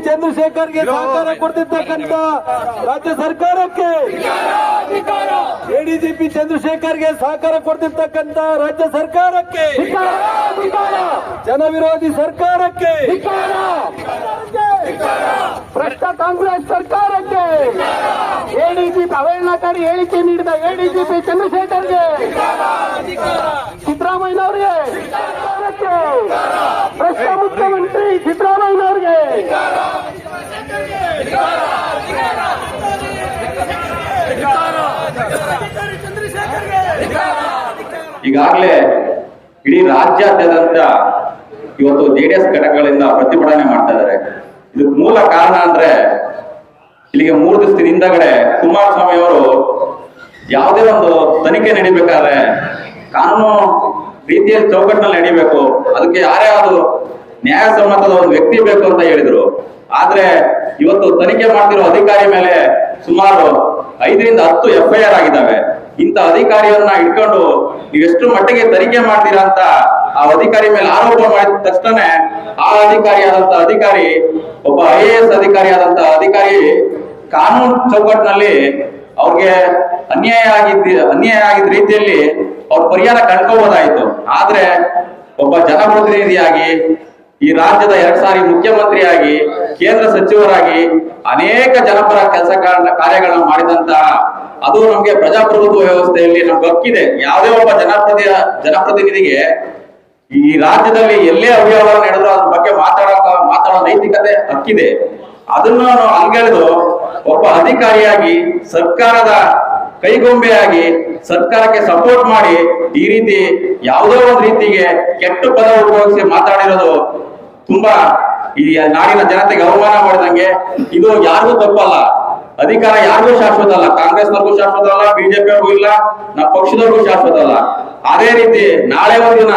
ಚಂದ್ರಶೇಖರ್ಗೆ ಸಹಕಾರ ಕೊಡ್ತಿರ್ತಕ್ಕಂಥ ರಾಜ್ಯ ಸರ್ಕಾರಕ್ಕೆ, ಎಡಿಜಿಪಿ ಚಂದ್ರಶೇಖರ್ಗೆ ಸಹಕಾರ ಕೊಡ್ತಿರ್ತಕ್ಕಂಥ ರಾಜ್ಯ ಸರ್ಕಾರಕ್ಕೆ, ಜನ ವಿರೋಧಿ ಸರ್ಕಾರಕ್ಕೆ, ಭ್ರಷ್ಟ ಕಾಂಗ್ರೆಸ್ ಸರ್ಕಾರಕ್ಕೆ, ಎಡಿಜಿಪಿ ಅವಹೇಳನಕಾರಿ ಹೇಳಿಕೆ ನೀಡಿದ ಎಡಿಜಿಪಿ ಚಂದ್ರಶೇಖರ್ಗೆ, ಸಿದ್ದರಾಮಯ್ಯನವರಿಗೆ, ಭ್ರಷ್ಟ ಮುಖ್ಯಮಂತ್ರಿ ಸಿದ್ದರಾಮಯ್ಯನವರಿಗೆ ಈಗಾಗಲೇ ಇಡೀ ರಾಜ್ಯಾದ್ಯಂತ ಇವತ್ತು ಜೆಡಿಎಸ್ ಘಟಕಗಳಿಂದ ಪ್ರತಿಭಟನೆ ಮಾಡ್ತಾ ಇದ್ದಾರೆ. ಇದಕ್ಕೆ ಮೂಲ ಕಾರಣ ಅಂದ್ರೆ, ಇಲ್ಲಿಗೆ 3 ದಿವಸದ ಹಿಂದಗಡೆ ಕುಮಾರಸ್ವಾಮಿ ಅವರು ಯಾವುದೇ ಒಂದು ತನಿಖೆ ನಡೀಬೇಕಾದ್ರೆ ಕಾನೂನು ರೀತಿಯಲ್ಲಿ ಚೌಕಟ್ಟಿನಲ್ಲಿ ನಡೀಬೇಕು, ಅದಕ್ಕೆ ಯಾರೇ ಆದ್ರೂ ನ್ಯಾಯಸಮ್ಮತದ ಒಂದು ವ್ಯಕ್ತಿ ಬೇಕು ಅಂತ ಹೇಳಿದ್ರು. ಆದ್ರೆ ಇವತ್ತು ತನಿಖೆ ಮಾಡ್ತಿರೋ ಅಧಿಕಾರಿ ಮೇಲೆ ಸುಮಾರು 5 ರಿಂದ 10 FIR ಆಗಿದ್ದಾವೆ. ಇಂಥ ಅಧಿಕಾರಿಯನ್ನ ಇಟ್ಕೊಂಡು ನೀವೆಷ್ಟು ಮಟ್ಟಿಗೆ ತನಿಖೆ ಮಾಡ್ತೀರಾ ಅಂತ ಆ ಅಧಿಕಾರಿ ಮೇಲೆ ಆರೋಪ ಮಾಡಿದ ತಕ್ಷಣ ಆ ಅಧಿಕಾರಿ ಒಬ್ಬ IAS ಅಧಿಕಾರಿ ಕಾನೂನು ಚೌಕಟ್ಟಿನಲ್ಲಿ ಅವ್ರಿಗೆ ಅನ್ಯಾಯ ಆಗಿದ್ದ ರೀತಿಯಲ್ಲಿ ಅವ್ರ ಪರಿಹಾರ ಕಂಡ್ಕೋಬಹುದಾಯಿತು. ಆದ್ರೆ ಒಬ್ಬ ಜನಪ್ರತಿನಿಧಿಯಾಗಿ, ಈ ರಾಜ್ಯದ 2 ಸಾರಿ ಮುಖ್ಯಮಂತ್ರಿಯಾಗಿ, ಕೇಂದ್ರ ಸಚಿವರಾಗಿ ಅನೇಕ ಜನಪರ ಕಾರ್ಯಗಳನ್ನ ಮಾಡಿದಂತ, ಅದು ನಮ್ಗೆ ಪ್ರಜಾಪ್ರಭುತ್ವ ವ್ಯವಸ್ಥೆಯಲ್ಲಿ ನಮ್ಗೆ ಹಕ್ಕಿದೆ. ಯಾವುದೇ ಒಬ್ಬ ಜನಪ್ರತಿನಿಧಿಗೆ ಈ ರಾಜ್ಯದಲ್ಲಿ ಎಲ್ಲೇ ಅವ್ಯವಹಾರ ನಡೆದ್ರು ಅದ್ರ ಬಗ್ಗೆ ಮಾತಾಡೋ ನೈತಿಕತೆ ಹಕ್ಕಿದೆ. ಅದನ್ನು ಹಂಗೆಳೆದು ಒಬ್ಬ ಅಧಿಕಾರಿಯಾಗಿ, ಸರ್ಕಾರದ ಕೈಗೊಂಬೆಯಾಗಿ ಸರ್ಕಾರಕ್ಕೆ ಸಪೋರ್ಟ್ ಮಾಡಿ ಈ ರೀತಿ ಯಾವುದೋ ಒಂದು ರೀತಿಗೆ ಕೆಟ್ಟ ಪದ ಉಪಯೋಗಿಸಿ ಮಾತಾಡಿರೋದು ತುಂಬಾ ಈ ನಾಡಿನ ಜನತೆಗೆ ಅವಮಾನ ಮಾಡಿದಂಗೆ. ಇದು ಯಾರಿಗೂ ತಪ್ಪಲ್ಲ. ಅಧಿಕಾರ ಯಾರಿಗೂ ಶಾಶ್ವತ ಅಲ್ಲ. ಕಾಂಗ್ರೆಸ್ನವ್ರಿಗೂ ಶಾಶ್ವತ ಅಲ್ಲ, ಬಿಜೆಪಿಯವ್ರಿಗೂ ಇಲ್ಲ, ನಮ್ಮ ಪಕ್ಷದವ್ರಿಗೂ ಶಾಶ್ವತ ಅಲ್ಲ. ಅದೇ ರೀತಿ ನಾಳೆ ಒಂದಿನ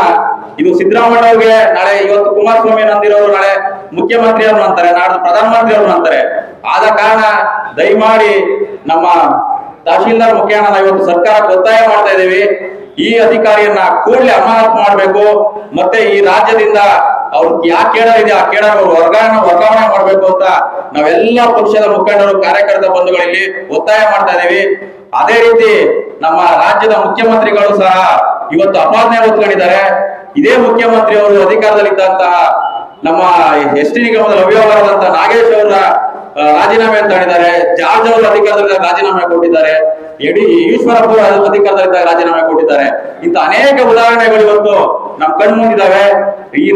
ಇದು ಸಿದ್ದರಾಮಯ್ಯವ್ರಿಗೆ, ನಾಳೆ ಇವತ್ತು ಕುಮಾರಸ್ವಾಮಿ ನಂದಿರೋರು ನಾಳೆ ಮುಖ್ಯಮಂತ್ರಿ ಅವ್ರು ಅಂತಾರೆ, ನಾಳೆ ಪ್ರಧಾನಮಂತ್ರಿ ಅವ್ರು ಅಂತಾರೆ. ಆದ ಕಾರಣ ದಯಮಾಡಿ ನಮ್ಮ ತಹಶೀಲ್ದಾರ್ ಮುಖೇನ ಇವತ್ತು ಸರ್ಕಾರಕ್ಕೆ ಒತ್ತಾಯ ಮಾಡ್ತಾ ಇದ್ದೀವಿ, ಈ ಅಧಿಕಾರಿಯನ್ನ ಕೂಡಲೇ ಅಮಾನತು ಮಾಡಬೇಕು. ಮತ್ತೆ ಈ ರಾಜ್ಯದಿಂದ ಅವ್ರಿಗೆ ಯಾವ ಕೇಡರ್ ಇದೆ ಆ ಕೇಡರ್ ಅವರು ವರ್ಗಾವಣೆ ಮಾಡಬೇಕು ಅಂತ ನಾವೆಲ್ಲ ಪಕ್ಷದ ಮುಖಂಡರು, ಕಾರ್ಯಕರ್ತ ಬಂಧುಗಳಲ್ಲಿ ಒತ್ತಾಯ ಮಾಡ್ತಾ ಇದ್ದೀವಿ. ಅದೇ ರೀತಿ ನಮ್ಮ ರಾಜ್ಯದ ಮುಖ್ಯಮಂತ್ರಿಗಳು ಸಹ ಇವತ್ತು ಅಪಾದನೆ ಹೊತ್ಕೊಂಡಿದ್ದಾರೆ. ಇದೇ ಮುಖ್ಯಮಂತ್ರಿ ಅವರು ಅಧಿಕಾರದಲ್ಲಿದ್ದಂತಹ ನಮ್ಮ ಎಸ್ಟಿ ನಿಗಮದ ಅವ್ಯವಹಾರದಂತ ನಾಗೇಶ್ ಅವರ ರಾಜೀನಾಮೆ ಅಂತ ಹೇಳಿದ್ದಾರೆ, ಜಾರ್ಜ್ ಅವರು ಅಧಿಕಾರದಲ್ಲಿ ರಾಜೀನಾಮೆ ಕೊಟ್ಟಿದ್ದಾರೆ, ಈಶ್ವರಪ್ಪ ಅಧಿಕಾರದಲ್ಲಿ ರಾಜೀನಾಮೆ ಕೊಟ್ಟಿದ್ದಾರೆ. ಇಂಥ ಅನೇಕ ಉದಾಹರಣೆಗಳು ಇವತ್ತು ನಮ್ ಕಣ್ಮುಂದಿದ್ದಾವೆ. ಈ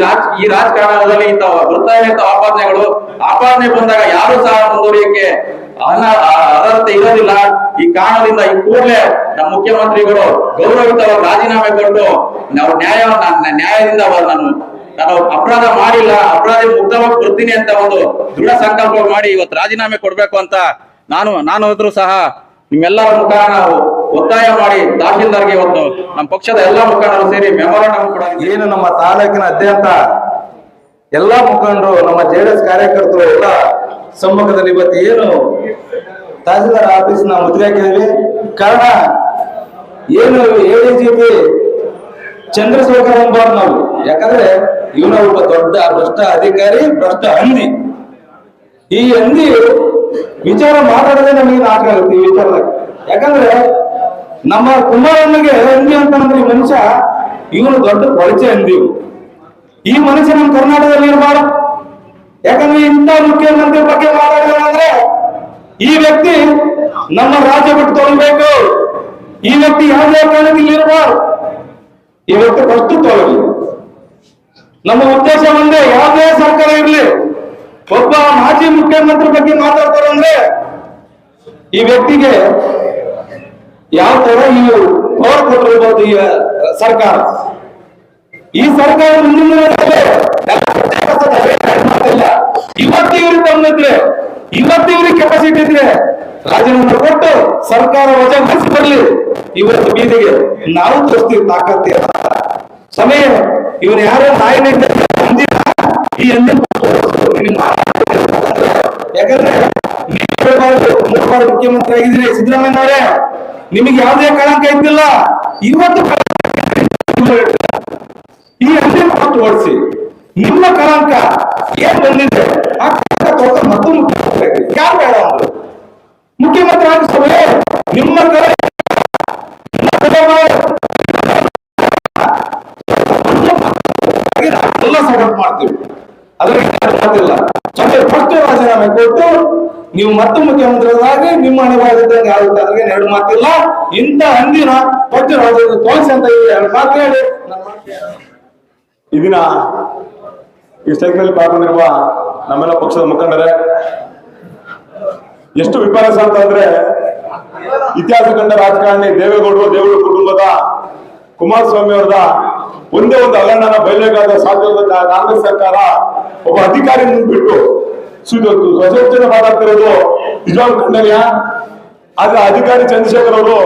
ರಾಜಕಾರಣದಲ್ಲಿ ಇಂಥ ಬರ್ತಾ ಇರೋ ಆಪಾದನೆ ಬಂದಾಗ ಯಾರು ಸಹ ಮುಂದುವರಿಯಕ್ಕೆ ಅರ್ಹತೆ ಇರೋದಿಲ್ಲ. ಈ ಕಾರಣದಿಂದ ಈ ಕೂಡಲೇ ನಮ್ಮ ಮುಖ್ಯಮಂತ್ರಿಗಳು ಗೌರವಯುತವಾಗಿ ರಾಜೀನಾಮೆ ಕೊಟ್ಟು ನಾವು ನ್ಯಾಯದಿಂದ ನಾನು ಅಪರಾಧ ಮಾಡಿಲ್ಲ, ಅಪರಾಧ ಮುಕ್ತವಾಗಿ ಬರ್ತೀನಿ ಅಂತ ಒಂದು ದೃಢ ಸಂಕಲ್ಪ ಮಾಡಿ ಇವತ್ತು ರಾಜೀನಾಮೆ ಕೊಡ್ಬೇಕು ಅಂತ ನಾನು ಹೋದ್ರು ಸಹ ನಿಮ್ಮೆಲ್ಲರ ಮುಖಾಂತರ ನಾವು ಒತ್ತಾಯ ಮಾಡಿ ತಹಶೀಲ್ದಾರ್ಗೆ ಇವತ್ತು ನಮ್ಮ ಪಕ್ಷದ ಎಲ್ಲಾ ಮುಖಂಡರು ಸೇರಿ ಮೆಮೊರಾಂಡಮ್ ಕೂಡ ಏನು ನಮ್ಮ ತಾಲೂಕಿನಾದ್ಯಂತ ಎಲ್ಲಾ ಮುಖಂಡರು, ನಮ್ಮ JDS ಕಾರ್ಯಕರ್ತರು ಎಲ್ಲ ಸಮ್ಮುಖದಲ್ಲಿ ಇವತ್ತು ಏನು ತಹಸೀಲ್ದಾರ್ ಆಫೀಸ್ ನಾವು ಮುದ್ದೆ ಹಾಕಿದ್ದೀವಿ. ಕಾರಣ ಏನು ADGP ಚಂದ್ರಶೇಖರ್ ಅಂಬಾರ್ ನಾವು, ಯಾಕಂದ್ರೆ ಇವನ ಒಬ್ಬ ದೊಡ್ಡ ಭ್ರಷ್ಟ ಅಧಿಕಾರಿ, ಭ್ರಷ್ಟ ಹಂದಿ. ಈ ಹಂದಿ ವಿಚಾರ ಮಾತಾಡದೆ ನಮಗೆ ನಾಟಕ ಆಗುತ್ತೆ ಈ ವಿಚಾರದಾಗ. ಯಾಕಂದ್ರೆ ನಮ್ಮ ಕುಮಾರಣ್ಣಗೆ ಹಂದಿ ಅಂತಂದ್ರೆ ಈ ಮನುಷ್ಯ, ಇವನು ದೊಡ್ಡ ಕೊಳಚೆ ಹಂದಿ. ಈ ಮನುಷ್ಯ ನಮ್ಮ ಕರ್ನಾಟಕದಲ್ಲಿ ಇರಬಾರ್ದು. ಯಾಕಂದ್ರೆ ಇಂಥ ಮುಖ್ಯಮಂತ್ರಿ ಬಗ್ಗೆ ಮಾತಾಡಿದ್ರೆ ಈ ವ್ಯಕ್ತಿ ನಮ್ಮ ರಾಜ್ಯ ಬಿಟ್ಟು ತೊಗೊಳ್ಬೇಕು. ಈ ವ್ಯಕ್ತಿ ಯಾವುದೇ ಕಾರಣಕ್ಕೆ ಇಲ್ಲಿ ಇರಬಾರ್ದು. ಈ ವ್ಯಕ್ತಿ ಫಸ್ಟ್ ತೊಗೊಳ್ಳಿ. ನಮ್ಮ ಉದ್ದೇಶ ಒಂದೇ, ಯಾವುದೇ ಸರ್ಕಾರ ಇರಲಿ, ಒಬ್ಬ ಮಾಜಿ ಮುಖ್ಯಮಂತ್ರಿ ಬಗ್ಗೆ ಮಾತಾಡ್ತಾರೆ ಅಂದ್ರೆ ಈ ವ್ಯಕ್ತಿಗೆ ಯಾವ ತರ ಈ ಪವರ್ ಕೊಟ್ಟಿರ್ಬೋದು ಈ ಸರ್ಕಾರ. ಈ ಸರ್ಕಾರ ಮುಂದಿನ ಇವತ್ತು ಇವ್ರಿಗೆ ತಮ್ಮಿದ್ರೆ, ಇವತ್ತು ಇವ್ರಿಗೆ ಕೆಪಾಸಿಟಿ ಇದ್ರೆ ರಾಜೀನಾಮೆ ಕೊಟ್ಟು ಸರ್ಕಾರ ವಜಾಗೊಳಿಸಿ ಬರ್ಲಿ. ಇವತ್ತು ಬೀದಿಗೆ ನಾವು ತೋರಿಸ್ತೀವಿ ತಾಕತ್ತೆ ಸಮಯ. ಇವನು ಯಾರೋ ನಾಯಿನ ಈ ಯಾಕಂದ್ರೆ 3 ಬಾರಿ ಮುಖ್ಯಮಂತ್ರಿ ಆಗಿದ್ರೆ ಸಿದ್ದರಾಮಯ್ಯ ಅವರೇ, ನಿಮಗೆ ಯಾವುದೇ ಕಳಂಕ ಇದ್ದಿಲ್ಲ. ಇವತ್ತು ಈ ಹಂದಿ ಮಾತು ಓಡಿಸಿ ನಿಮ್ಮ ಕಳಂಕ ಏನ್ ಬಂದಿದೆ ಆ ಕಳಂಕ ತೊರೆದು ಮತ್ತು ಮುಖ್ಯಮಂತ್ರಿ ಯಾರು ಬೇಡ ಅಂದ್ರು ಮುಖ್ಯಮಂತ್ರಿ ಆಗಿಸೋದೇ ನಿಮ್ಮ ಎಲ್ಲ ಸಪೋರ್ಟ್ ಮಾಡ್ತೀವಿ. ಅದಕ್ಕೆ ಮಾತಿಲ್ಲ. ಫಸ್ಟ್ ರಾಜೀನಾಮೆ ಕೊಟ್ಟು ನೀವು ಮತ್ತೆ ಮುಖ್ಯಮಂತ್ರಿಗಳಾಗಿ ನಿಮ್ಮ ಅನಿವಾರ್ಯತೆ ಆಗುತ್ತೆ. ಅದ್ರಿಗೆ ಎರಡು ಮಾತಿಲ್ಲ. ಇಂಥ ಹಂದಿನ ಫಸ್ಟ್ ರಾಜ್ಯದ ತೋರಿಸಿ ಅಂತ ಎರಡು ಮಾತು ಹೇಳಿ ಈ ದಿನ ಈ ಸ್ಟ್ರೈಕ್ನಲ್ಲಿ ಪಾಲ್ಗೊಂಡಿರುವ ನಮ್ಮೆಲ್ಲ ಪಕ್ಷದ ಮುಖಂಡರೇ, ಎಷ್ಟು ವಿಪರ್ಯಾಸ ಅಂತಂದ್ರೆ ಇತಿಹಾಸ ಕಂಡ ರಾಜಕಾರಣಿ ದೇವೇಗೌಡರು ಕುಟುಂಬದ ಕುಮಾರಸ್ವಾಮಿ ಅವರದ ಒಂದೇ ಒಂದು ಹಗರಣನ ಬಯಲೇಗಾದ ಸಾಧ್ಯವಾದ ಕಾಂಗ್ರೆಸ್ ಸರ್ಕಾರ ಒಬ್ಬ ಅಧಿಕಾರಿ ಮುಂದ್ಬಿಟ್ಟು ಸ್ವಚ್ಛತೆ ಮಾತಾಡ್ತಿರೋದು ನಿಜವಾಗ್ಲೂ ಖಂಡನೀಯ. ಆದ್ರೆ ಅಧಿಕಾರಿ ಚಂದ್ರಶೇಖರ್ ಅವರು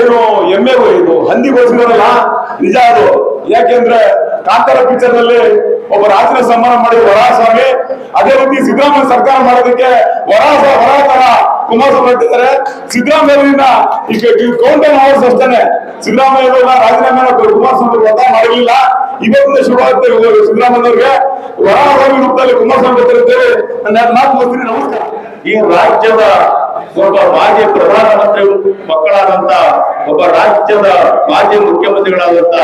ಏನು ಎಮ್ಮೆಗೂ ಇದು ಹಂದಿಗೋಸ್ಕರಲ್ಲ, ನಿಜ ಅದು. ಯಾಕೆಂದ್ರೆ ಕಾಂತಾರ ಪಿಕ್ಚರ್ ನಲ್ಲಿ ಒಬ್ಬ ರಾಜನ ಸನ್ಮಾನ ಮಾಡಿದ್ರು ವರಾಹಸ್ವಾಮಿ. ಅದೇ ರೀತಿ ಸಿದ್ದರಾಮಯ್ಯ ಸರ್ಕಾರ ಮಾಡೋದಕ್ಕೆ ವರಾಹ ತರ ಕುಮಾರಸ್ವಾಮಿ ಹೇಳ್ತಿದ್ದಾರೆ. ಸಿದ್ದರಾಮಯ್ಯರಿಂದ ಈಗ ಕೌಂಟರ್ ಅವರ್ಸ್ ಅಷ್ಟೇನೆ ಸಿದ್ದರಾಮಯ್ಯ ರಾಜೀನಾಮೆ ಕುಮಾರಸ್ವಾಮಿ ಒತ್ತಾಯ ಮಾಡಿರ್ಲಿಲ್ಲ. ಇವತ್ತಿಂದ ಶುರುವಾಗುತ್ತೆ ಸಿದ್ದರಾಮಯ್ಯವ್ರಿಗೆ ವರಾಹಸ್ವಾಮಿ ರೂಪದಲ್ಲಿ ಕುಮಾರಸ್ವಾಮಿ ಬರ್ತಿರ್ತೇವೆ. ನನ್ನ ಮಾತು ಮುಗಿಸ್ತೀನಿ. ನಮಸ್ಕಾರ. ಈ ರಾಜ್ಯದ ಒಬ್ಬ ಮಾಜಿ ಪ್ರಧಾನಮಂತ್ರಿ ಮಕ್ಕಳಾದಂತ, ಒಬ್ಬ ರಾಜ್ಯದ ಮಾಜಿ ಮುಖ್ಯಮಂತ್ರಿಗಳಾದಂತ,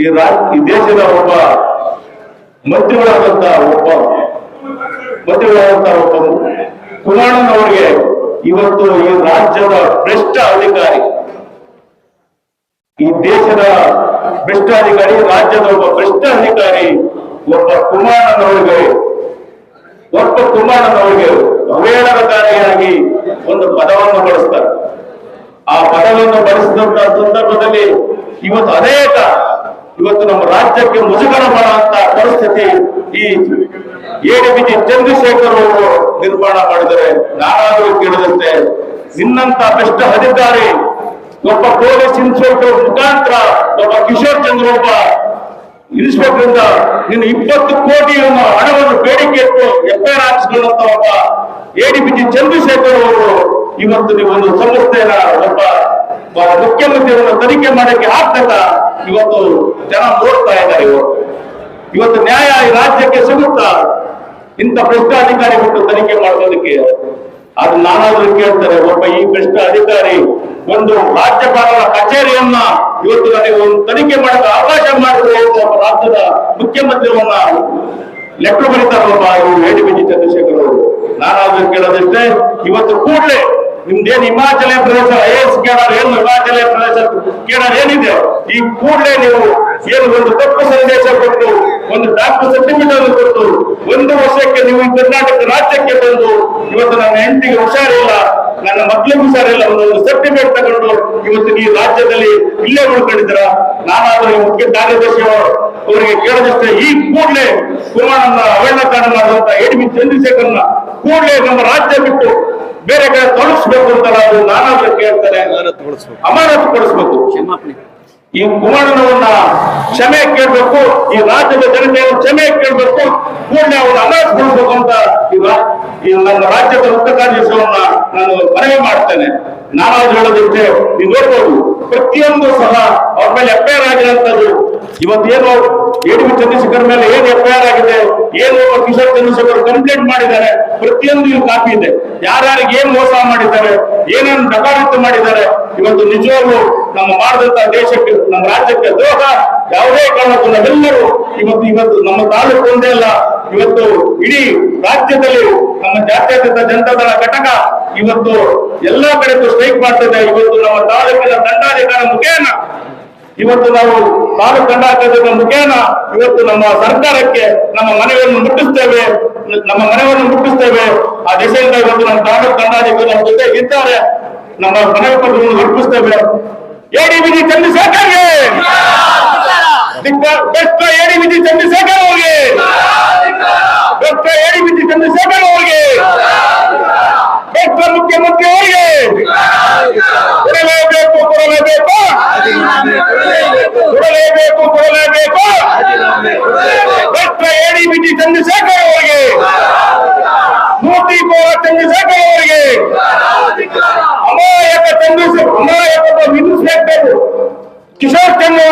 ಈ ದೇಶದ ಒಬ್ಬ ಮಂತ್ರಿಗಳಾದಂತ ಒಬ್ಬ ಕುಮಾರಣ್ಣನವರಿಗೆ ಇವತ್ತು ಈ ರಾಜ್ಯದ ಭ್ರಷ್ಟ ಅಧಿಕಾರಿ, ಈ ದೇಶದ ಭ್ರಷ್ಟ ಅಧಿಕಾರಿ, ರಾಜ್ಯದ ಒಬ್ಬ ಭ್ರಷ್ಟ ಅಧಿಕಾರಿ ಒಬ್ಬ ಕುಮಾರಣ್ಣನವರಿಗೆ ಅವಹೇಳನಕಾರಿಯಾಗಿ ಒಂದು ಪದವನ್ನು ಬಳಸ್ತಾರೆ. ಆ ಪದವನ್ನು ಬಳಸಿದಂತ ಸಂದರ್ಭದಲ್ಲಿ ಇವತ್ತು ನಮ್ಮ ರಾಜ್ಯಕ್ಕೆ ಮುಜುಗರ ಮಾಡುವಂತ ಪರಿಸ್ಥಿತಿ ಈ ಎಡಿಬಿಜಿ ಚಂದ್ರಶೇಖರ್ ಅವರು ನಿರ್ಮಾಣ ಮಾಡಿದರೆ, ನಾನಾದರೂ ಕೇಳಿದಂತೆ ನಿನ್ನಂತ ಭ್ರಷ್ಟ ಅಧಿಕಾರಿ ಒಬ್ಬ ಪೊಲೀಸ್ ಇನ್ಸ್ಪೆಕ್ಟರ್ ಮುಖಾಂತರ ಒಬ್ಬ ಕಿಶೋರ್ ಚಂದ್ರ ಒಬ್ಬ ಇನ್ಸ್ಪೆಕ್ಟರ್ ಇಂದ ನೀನು 20 ಕೋಟಿ ಹಣವನ್ನು ಬೇಡಿಕೆ ಇಟ್ಟು ಎಫ್ಐಆರ್ ಹಾಕಿಸಿಕೊಳ್ಳುವಂತ ಒಬ್ಬ ಎಡಿಬಿಜಿ ಚಂದ್ರಶೇಖರ್ ಅವರು ಇವತ್ತು ನೀವು ಒಂದು ಸಂಸ್ಥೆಯ ಒಬ್ಬ ಮುಖ್ಯಮಂತ್ರಿಯನ್ನು ತನಿಖೆ ಮಾಡಕ್ಕೆ ಆಗ್ತದ ಇವತ್ತು ಜನ ನೋಡ್ತಾ ಇದ್ದಾರೆ. ಇವತ್ತು ನ್ಯಾಯ ಈ ರಾಜ್ಯಕ್ಕೆ ಸಿಗುತ್ತಾ? ಇಂಥ ಭ್ರಷ್ಟ ಅಧಿಕಾರಿ ಬಿಟ್ಟು ತನಿಖೆ ಮಾಡೋದಕ್ಕೆ ಅದು ನಾನಾದ್ರೂ ಕೇಳ್ತಾರೆ. ಒಬ್ಬ ಈ ಭ್ರಷ್ಟ ಅಧಿಕಾರಿ ಒಂದು ರಾಜ್ಯಪಾಲರ ಕಚೇರಿಯನ್ನ ಇವತ್ತು ನನಗೆ ಒಂದು ತನಿಖೆ ಮಾಡಲು ಅವಕಾಶ ಮಾಡಿದ್ರೆ ಒಬ್ಬ ರಾಜ್ಯದ ಮುಖ್ಯಮಂತ್ರಿಯನ್ನ ಲೆಕ್ಕ ಬರೀತಾರಲ್ಲಪ್ಪ ಇವರು ಎಡಿಬಿಜಿ ಚಂದ್ರಶೇಖರ್ ಅವರು. ನಾನಾದ್ರೂ ಕೇಳೋದಷ್ಟೇ, ಇವತ್ತು ಕೂಡಲೇ ನಿಮ್ದೇನು ಹಿಮಾಚಲ ಪ್ರದೇಶ ಐಎಸ್ ಕೇಳೋರು ಏನು ಹಿಮಾಚಲ ಪ್ರದೇಶ ಕೇಳೋರು ಏನಿದೆ, ಈ ಕೂಡಲೇ ನೀವು ಏನು ಒಂದು ತಪ್ಪು ಸಂದೇಶ ಕೊಟ್ಟು ಒಂದು ಡಾಕ್ಟರ್ ಸರ್ಟಿಫಿಕೇಟ್ ಅನ್ನು ಕೊಟ್ಟು 1 ವರ್ಷಕ್ಕೆ ನೀವು ಕರ್ನಾಟಕ ರಾಜ್ಯಕ್ಕೆ ಬಂದು ಇವತ್ತು ನನ್ನ ಹೆಂಡತಿಗೆ ಹುಷಾರಿಲ್ಲ, ನನ್ನ ಮಕ್ಕಳಿಗೆ ಹುಷಾರಿಲ್ಲ, ಒಂದು ಸರ್ಟಿಫಿಕೇಟ್ ತಗೊಂಡು ಇವತ್ತು ಈ ರಾಜ್ಯದಲ್ಲಿ ಇಲ್ಲೇ ಉಳ್ಕೊಂಡಿದ್ದೀರ. ನಾನಾದ್ರೂ ಮುಖ್ಯ ಕಾರ್ಯದರ್ಶಿ ಅವರಿಗೆ ಕೇಳದಷ್ಟೇ, ಈ ಕೂಡಲೇ ಕುಮಾರಣ್ಣ ಅವಹೇಳನಕಾರಿ ಮಾಡುವಂತ ಎಡಿಬಿಜಿ ಚಂದ್ರಶೇಖರ್ನ ಕೂಡಲೇ ನಮ್ಮ ರಾಜ್ಯ ಬಿಟ್ಟು ಬೇರೆ ಕಡೆ ತೊಡಗಿಸ್ಬೇಕು ಅಂತ ನಾನಾದ್ರೂ ಕೇಳ್ತಾರೆ. ಅಮಾನತು ಪಡಿಸ್ಬೇಕು. ಈ ಕುಮಾರಣ್ಣವನ್ನ ಕ್ಷಮೆ ಕೇಳಬೇಕು, ಈ ರಾಜ್ಯದ ಜನತೆಯನ್ನು ಕ್ಷಮೆ ಕೇಳಬೇಕು, ಕೂಡಲೇ ಅವನ್ನ ಅಮಾನತುಗೊಳಿಸಬೇಕು ಅಂತ ಈ ನನ್ನ ರಾಜ್ಯದ ಮುಖ್ಯ ಕಾರ್ಯದರ್ಶಿಯವನ್ನ ನಾನು ಮನವಿ ಮಾಡ್ತೇನೆ. ನಾನಾದ್ರೂ ಹೇಳೋದಿಷ್ಟೇ, ನೀವು ನೋಡ್ಬೋದು ಪ್ರತಿಯೊಂದು ಸಹ ಅವ್ರ ಮೇಲೆ ಎಫ್ಐಆರ್ ಆಗಿರೋಂಥದ್ದು. ಇವತ್ತೇನು ಎಡಿಬಿಜಿ ಚಂದ್ರಶೇಖರ್ ಮೇಲೆ ಏನು ಎಫ್ಐಆರ್ ಆಗಿದೆ, ಏನು ಕಿಶೋರ್ ಚಂದ್ರಶೇಖರ್ ಕಂಪ್ಲೇಂಟ್ ಮಾಡಿದ್ದಾರೆ, ಪ್ರತಿಯೊಂದು ಇಲ್ಲಿ ಕಾಪಿ ಇದೆ. ಯಾರ್ಯಾರಿಗೆ ಏನ್ ಮೋಸ ಮಾಡಿದ್ದಾರೆ, ಏನೇನು ಡಕಾರಿತ ಮಾಡಿದ್ದಾರೆ, ಇವತ್ತು ನಿಜವಾಗ್ಲೂ ನಮ್ಮ ಮಾಡಿದಂತ ದೇಶಕ್ಕೆ ನಮ್ಮ ರಾಜ್ಯಕ್ಕೆ ದ್ರೋಹ ಯಾವುದೇ ಕಾರಣಕ್ಕೂ ನಾವೆಲ್ಲರೂ ಇವತ್ತು ನಮ್ಮ ತಾಲೂಕು ಒಂದೇ ಅಲ್ಲ, ಇವತ್ತು ಇಡೀ ರಾಜ್ಯದಲ್ಲಿ ನಮ್ಮ ಜಾತ್ಯತೀತ ಜನತಾದಳ ಘಟಕ ಇವತ್ತು ಎಲ್ಲಾ ಕಡೆ ಸ್ಟ್ರೈಕ್ ಮಾಡ್ತದೆ. ಇವತ್ತು ನಮ್ಮ ತಾಲೂಕಿನ ದಂಡಾಧಿಕಾರಿ ಮುಖೇನ ಇವತ್ತು ನಾವು ತಾಲೂಕು ದಂಡಾಧಿಕಾರಿಗಳ ಮುಖೇನ ಇವತ್ತು ನಮ್ಮ ಸರ್ಕಾರಕ್ಕೆ ನಮ್ಮ ಮನವಿಯನ್ನು ಮುಟ್ಟಿಸ್ತೇವೆ. ಆ ದಿಶೆಯಿಂದ ಇವತ್ತು ನಮ್ಮ ತಾಲೂಕು ದಂಡಾಧಿಕಾರಿ ನಮ್ಮ ಜೊತೆ ಇದ್ದಾರೆ. ನಮ್ಮ ಮನವಿ ಪತ್ರವನ್ನು ಅರ್ಪಿಸ್ತೇವೆ. ಎಡಿಬಿಜಿ ಚಂದ್ರಶೇಖರ್ಗೆ ಬೆಸ್ಟ್, ಎಡಿಬಿಜಿ ಚಂದ್ರಶೇಖರ್ ಅವರಿಗೆ ಬೆಸ್ಟ್, ಎಡಿಬಿಜಿ ಚಂದ್ರಶೇಖರ್ ಅವರಿಗೆ ಬೆಸ್ಟ್, ಮುಖ್ಯಮಂತ್ರಿ ಅವರಿಗೆ ಕೊಡಲೇಬೇಕು ಬೆಸ್ಟ್, ಎಡಿಬಿಜಿ ಚಂದ್ರಶೇಖರ್ ಅವರಿಗೆ, ಮೂರ್ತಿ ಕೋರ ಚಂದ್ರಶೇಖರ್ ಅವರಿಗೆ, ಅಮಾಯಕ ಚಂದ್ರಶೇಖರ್ ಕಿಶೋರ್ ತೆಂಗು